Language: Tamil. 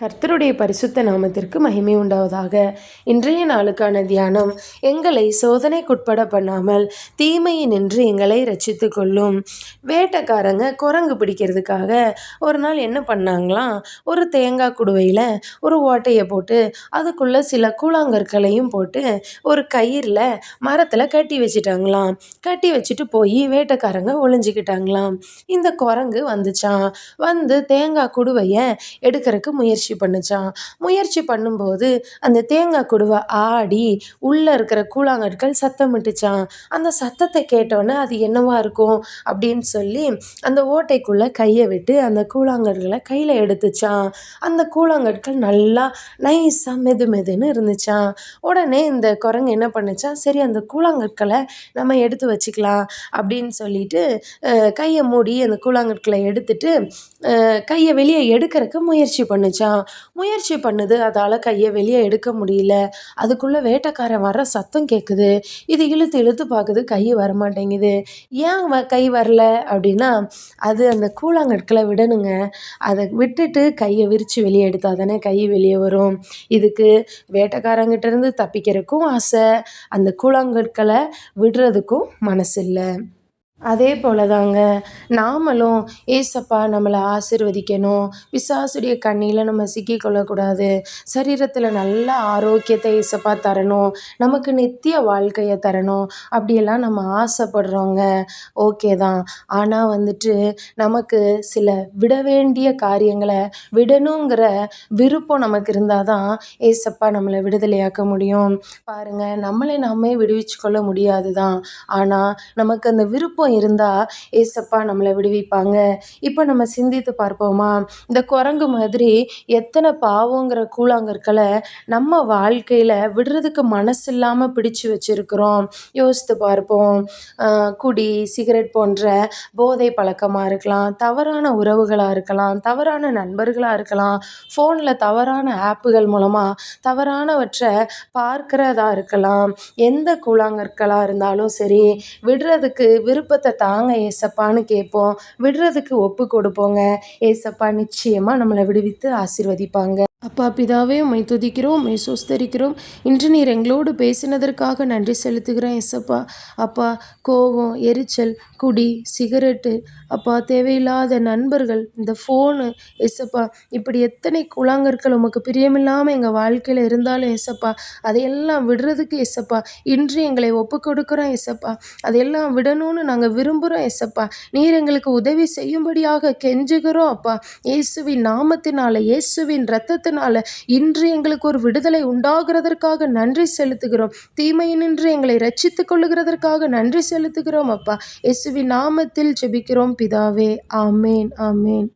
கர்த்தருடைய பரிசுத்த நாமத்திற்கு மகிமை உண்டாவதாக. இன்றைய நாளுக்கான தியானம், எங்களை சோதனைக்குட்பட பண்ணாமல் தீமையினின்று எங்களை ரட்சித்து கொள்ளும். வேட்டைக்காரங்க குரங்கு பிடிக்கிறதுக்காக ஒரு நாள் என்ன பண்ணாங்களாம், ஒரு தேங்காய் குடுவையில் ஒரு ஓட்டையை போட்டு அதுக்குள்ளே சில கூழாங்கற்களையும் போட்டு ஒரு கயிறில் மரத்தில் கட்டி வச்சிட்டாங்களாம். கட்டி வச்சுட்டு போய் வேட்டைக்காரங்க ஒளிஞ்சிக்கிட்டாங்களாம். இந்த குரங்கு வந்துச்சான். வந்து தேங்காய் குடுவையை எடுக்கிறதுக்கு முயற்சி பண்ணுச்சான். முயற்சி பண்ணும்போது அந்த தேங்காய் குடுவை ஆடி உள்ளே இருக்கிற கூழாங்கற்கள் சத்தமிட்டுச்சான். அந்த சத்தத்தை கேட்டோன்னே அது என்னவா இருக்கும் அப்படின்னு சொல்லி அந்த ஓட்டைக்குள்ளே கையை விட்டு அந்த கூழாங்கற்களை கையில் எடுத்துச்சான். அந்த கூழாங்கற்கள் நல்லா நைஸாக மெது மெதுன்னு இருந்துச்சான். உடனே இந்த குரங்கு என்ன பண்ணுச்சான், சரி அந்த கூழாங்கற்களை நம்ம எடுத்து வச்சுக்கலாம் அப்படின்னு சொல்லிட்டு கையை மூடி அந்த கூழாங்கற்களை எடுத்துட்டு கையை வெளியே எடுக்கிறதுக்கு முயற்சி பண்ணுச்சான். முயற்சி பண்ணுது, அதால் கையை வெளியே எடுக்க முடியல. அதுக்குள்ளே வேட்டைக்காரன் வர்ற சத்தம் கேட்குது. இது இழுத்து இழுத்து பார்க்குது, கை வரமாட்டேங்குது. ஏன் கை வரல அப்படின்னா, அது அந்த கூழாங்கற்களை விடணுங்க. அதை விட்டுட்டு கையை விரித்து வெளியே எடுத்தால் தானே கை வெளியே வரும். இதுக்கு வேட்டைக்காரங்கிட்ட இருந்து தப்பிக்கிறதுக்கும் ஆசை, அந்த கூழாங்கற்களை விடுறதுக்கும் மனசு இல்லை. அதே போல தாங்க நாமளும் ஏசப்பா நம்மளை ஆசீர்வதிக்கணும், பிசாசுடைய கண்ணியில் நம்ம சிக்கிக்கொள்ளக்கூடாது, சரீரத்தில் நல்ல ஆரோக்கியத்தை ஏசப்பா தரணும், நமக்கு நித்திய வாழ்க்கையை தரணும் அப்படியெல்லாம் நம்ம ஆசைப்படுறோங்க. ஓகே தான். ஆனால் நமக்கு சில விட வேண்டிய காரியங்களை விடணுங்கிற விருப்பம் நமக்கு இருந்தால் தான் ஏசப்பா நம்மளை விடுதலையாக்க முடியும். பாருங்கள், நம்மளை நாமே விடுவிச்சு கொள்ள முடியாது தான். ஆனால் நமக்கு அந்த விருப்பம் இருந்தால் ஏசப்பா நம்மளை விடுவிப்பாங்க. இப்போ நம்ம சிந்தித்து பார்ப்போமா, இந்த குரங்கு மாதிரி எத்தனை பாவங்கிற கூழாங்கற்களை நம்ம வாழ்க்கையில் விடுறதுக்கு மனசு இல்லாமல் பிடிச்சு வச்சுருக்கிறோம். யோசித்து பார்ப்போம். குடி, சிகரெட் போன்ற போதை பழக்கமாக இருக்கலாம், தவறான உறவுகளாக இருக்கலாம், தவறான நண்பர்களாக இருக்கலாம், ஃபோனில் தவறான ஆப்புகள் மூலமாக தவறானவற்றை பார்க்கிறதா இருக்கலாம். எந்த கூழாங்கற்களாக இருந்தாலும் சரி, விடுறதுக்கு விருப்பத்தை தாங்க ஏசப்பான்னு கேட்போம், விடுறதுக்கு ஒப்பு கொடுப்போங்க. ஏசப்பா நிச்சயமாக நம்மளை விடுவித்து ஆசீர்வதிப்பாங்க. அப்பா பிதாவே, உம்மை துதிக்கிறோம், உம்மை சொஸ்தரிக்கிறோம். இன்று நீர் எங்களோடு பேசினதற்காக நன்றி செலுத்துகிறேன் ஏசப்பா. அப்பா, கோபம், எரிச்சல், குடி, சிகரெட்டு, அப்பா தேவையில்லாத நண்பர்கள், இந்த ஃபோனு ஏசப்பா, இப்படி எத்தனை கூழாங்கற்கள் உமக்கு பிரியமில்லாமல் எங்கள் வாழ்க்கையில் இருந்தாலும் ஏசப்பா, அதையெல்லாம் விடுறதுக்கு ஏசப்பா இன்று எங்களை ஒப்பு கொடுக்குறோம் ஏசப்பா. அதையெல்லாம் விடணும்னு நாங்கள் விரும்புகிறோம் ஏசப்பா. நீர் எங்களுக்கு உதவி செய்யும்படியாக கெஞ்சுகிறோம் அப்பா. இயேசுவின் நாமத்தினால, இயேசுவின் இரத்தத்தினால இன்று எங்களுக்கு ஒரு விடுதலை உண்டாகிறதற்காக நன்றி செலுத்துகிறோம். தீமையினின்று எங்களை ரட்சித்துக் கொள்ளுகிறதற்காக நன்றி செலுத்துகிறோம் அப்பா. இயேசுவின் நாமத்தில் ஜெபிக்கிறோம் பிதாவே. ஆமேன், ஆமேன்.